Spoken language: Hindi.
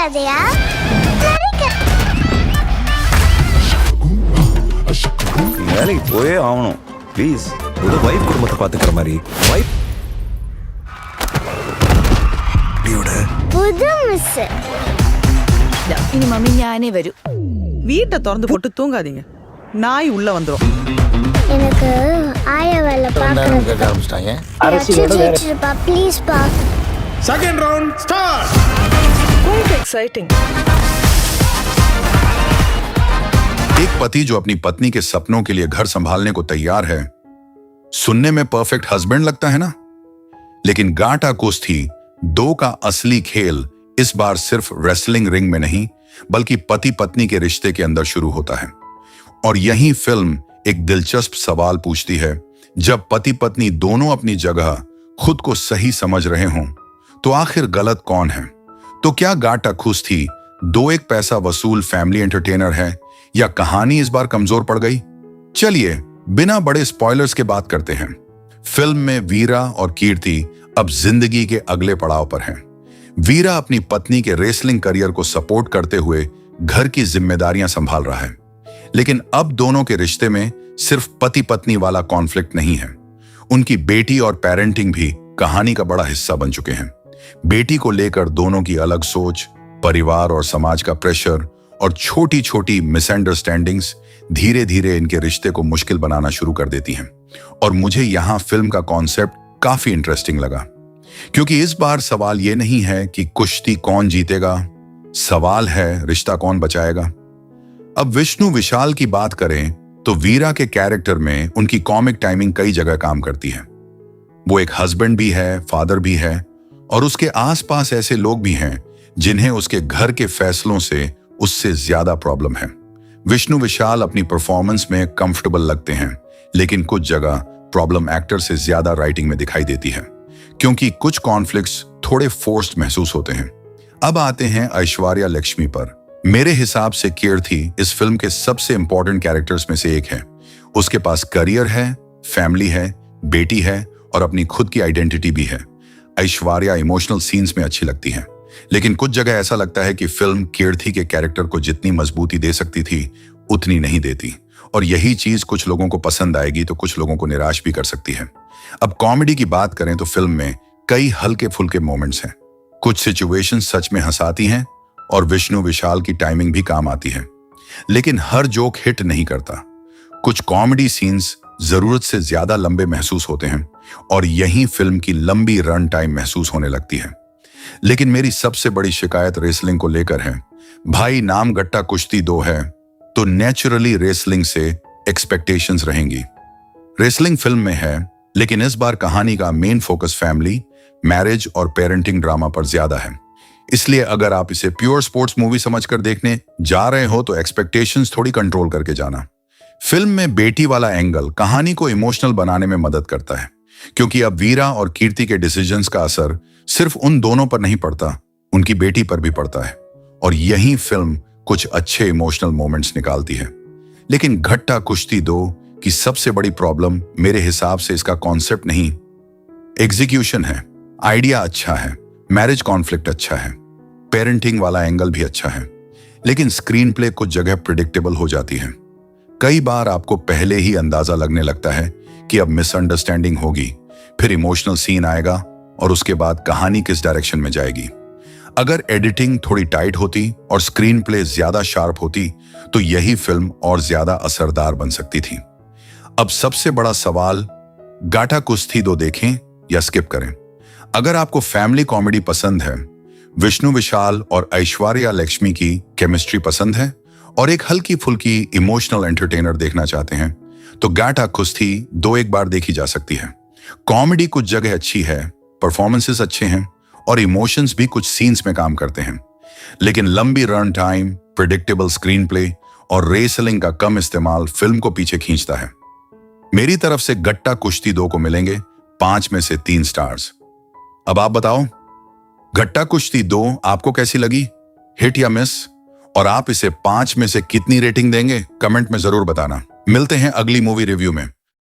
கதையா? வேலைக்கு போயே ஆகணும் ப்ளீஸ். ஒரு வைஃப் குடும்பத்தை பாத்துக்கிற மாதிரி வைஃப் புது மிஸ். ഇനി മമ്മി ഞാനേ വരൂ. வீட்டை திறந்து போட்டு தூங்காதீங்க, நாய் உள்ள வந்துரும். எனக்கு ஆய வேலை பார்க்கறதுக்கு அரசியலோட ப்ளீஸ் பா. Second round start. Quite exciting. एक पति जो अपनी पत्नी के सपनों के लिए घर संभालने को तैयार है, सुनने में परफेक्ट हस्बैंड लगता है ना? लेकिन गाटा कुश्ती 2 का असली खेल इस बार सिर्फ रेसलिंग रिंग में नहीं, बल्कि पति पत्नी के रिश्ते के अंदर शुरू होता है। और यही फिल्म एक दिलचस्प सवाल पूछती है, जब पति पत्नी दोनों अपनी जगह खुद को सही समझ रहे हों, तो आखिर गलत कौन है? तो क्या गाटा कुश्ती 2 एक पैसा वसूल फैमिली एंटरटेनर है, या कहानी इस बार कमजोर पड़ गई? चलिए बिना बड़े स्पॉयलर्स के बात करते हैं। फिल्म में वीरा और कीर्ति अब जिंदगी के अगले पड़ाव पर हैं। वीरा अपनी पत्नी के रेसलिंग करियर को सपोर्ट करते हुए घर की जिम्मेदारियां संभाल रहा है, लेकिन अब दोनों के रिश्ते में सिर्फ पति पत्नी वाला कॉन्फ्लिक्ट नहीं है, उनकी बेटी और पेरेंटिंग भी कहानी का बड़ा हिस्सा बन चुके हैं। बेटी को लेकर दोनों की अलग सोच, परिवार और समाज का प्रेशर और छोटी छोटी मिसअंडरस्टैंडिंग्स धीरे धीरे इनके रिश्ते को मुश्किल बनाना शुरू कर देती हैं। और मुझे यहां फिल्म का कॉन्सेप्ट काफी इंटरेस्टिंग लगा, क्योंकि इस बार सवाल यह नहीं है कि कुश्ती कौन जीतेगा, सवाल है रिश्ता कौन बचाएगा। अब विष्णु विशाल की बात करें तो वीरा के कैरेक्टर में उनकी कॉमिक टाइमिंग कई जगह काम करती है। वो एक हस्बैंड भी है, फादर भी है, और उसके आसपास ऐसे लोग भी हैं जिन्हें उसके घर के फैसलों से उससे ज्यादा प्रॉब्लम है। विष्णु विशाल अपनी परफॉर्मेंस में कंफर्टेबल लगते हैं, लेकिन कुछ जगह प्रॉब्लम एक्टर से ज्यादा राइटिंग में दिखाई देती है, क्योंकि कुछ कॉन्फ्लिक्ट्स थोड़े फोर्स्ड महसूस होते हैं। अब आते हैं ऐश्वर्या लक्ष्मी पर। मेरे हिसाब से कीर्ति इस फिल्म के सबसे इंपॉर्टेंट कैरेक्टर्स में से एक है। उसके पास करियर है, फैमिली है, बेटी है और अपनी खुद की आइडेंटिटी भी है। ऐश्वर्या इमोशनल सीन्स में अच्छी लगती है, लेकिन कुछ जगह ऐसा लगता है कि फिल्म कीर्ति के कैरेक्टर को जितनी मजबूती दे सकती थी उतनी नहीं देती, और यही चीज कुछ लोगों को पसंद आएगी तो कुछ लोगों को निराश भी कर सकती है। अब कॉमेडी की बात करें तो फिल्म में कई हल्के फुल्के मोमेंट्स हैं, कुछ सिचुएशन सच में हंसाती हैं और विष्णु विशाल की टाइमिंग भी काम आती है, लेकिन हर जोक हिट नहीं करता। कुछ कॉमेडी सीन्स जरूरत से ज्यादा लंबे महसूस होते हैं और यही फिल्म की लंबी रन टाइम महसूस होने लगती है। लेकिन मेरी सबसे बड़ी शिकायत रेसलिंग को लेकर है। भाई नाम गट्टा कुश्ती 2 है तो नेचुरली रेसलिंग से एक्सपेक्टेशंस रहेंगी। रेसलिंग फिल्म में है, लेकिन इस बार कहानी का मेन फोकस फैमिली, मैरिज और पेरेंटिंग ड्रामा पर ज्यादा है। इसलिए अगर आप इसे प्योर स्पोर्ट्स मूवी समझकर देखने जा रहे हो तो एक्सपेक्टेशंस थोड़ी कंट्रोल करके जाना। फिल्म में बेटी वाला एंगल कहानी को इमोशनल बनाने में मदद करता है, क्योंकि अब वीरा और कीर्ति के डिसीजंस का असर सिर्फ उन दोनों पर नहीं पड़ता, उनकी बेटी पर भी पड़ता है, और यही फिल्म कुछ अच्छे इमोशनल मोमेंट्स निकालती है। लेकिन गट्टा कुश्ती 2 की सबसे बड़ी प्रॉब्लम मेरे हिसाब से इसका कॉन्सेप्ट नहीं, एग्जीक्यूशन है। आइडिया अच्छा है, मैरिज कॉन्फ्लिक्ट अच्छा है, पेरेंटिंग वाला एंगल भी अच्छा है, लेकिन स्क्रीन प्ले कुछ जगह प्रिडिक्टेबल हो जाती है। कई बार आपको पहले ही अंदाजा लगने लगता है कि अब मिसअंडरस्टैंडिंग होगी, फिर इमोशनल सीन आएगा और उसके बाद कहानी किस डायरेक्शन में जाएगी। अगर एडिटिंग थोड़ी टाइट होती और स्क्रीन प्ले ज्यादा शार्प होती तो यही फिल्म और ज्यादा असरदार बन सकती थी। अब सबसे बड़ा सवाल, गाटा कुश्ती 2 देखें या स्किप करें? अगर आपको फैमिली कॉमेडी पसंद है, विष्णु विशाल और ऐश्वर्या लक्ष्मी की केमिस्ट्री पसंद है और एक हल्की फुल्की इमोशनल एंटरटेनर देखना चाहते हैं तो गाटा कुश्ती 2 एक बार देखी जा सकती है। कॉमेडी कुछ जगह अच्छी है, परफॉर्मेंसेस अच्छे हैं और इमोशंस भी कुछ सीन्स में काम करते हैं, लेकिन लंबी run time, predictable screen play और रेसलिंग का कम इस्तेमाल फिल्म को पीछे खींचता है। मेरी तरफ से गट्टा कुश्ती 2 को मिलेंगे 5 में से 3 स्टार्स। अब आप बताओ, गट्टा कुश्ती 2 आपको कैसी लगी, हिट या मिस? और आप इसे 5 में से कितनी रेटिंग देंगे? कमेंट में जरूर बताना। मिलते हैं अगली मूवी रिव्यू में।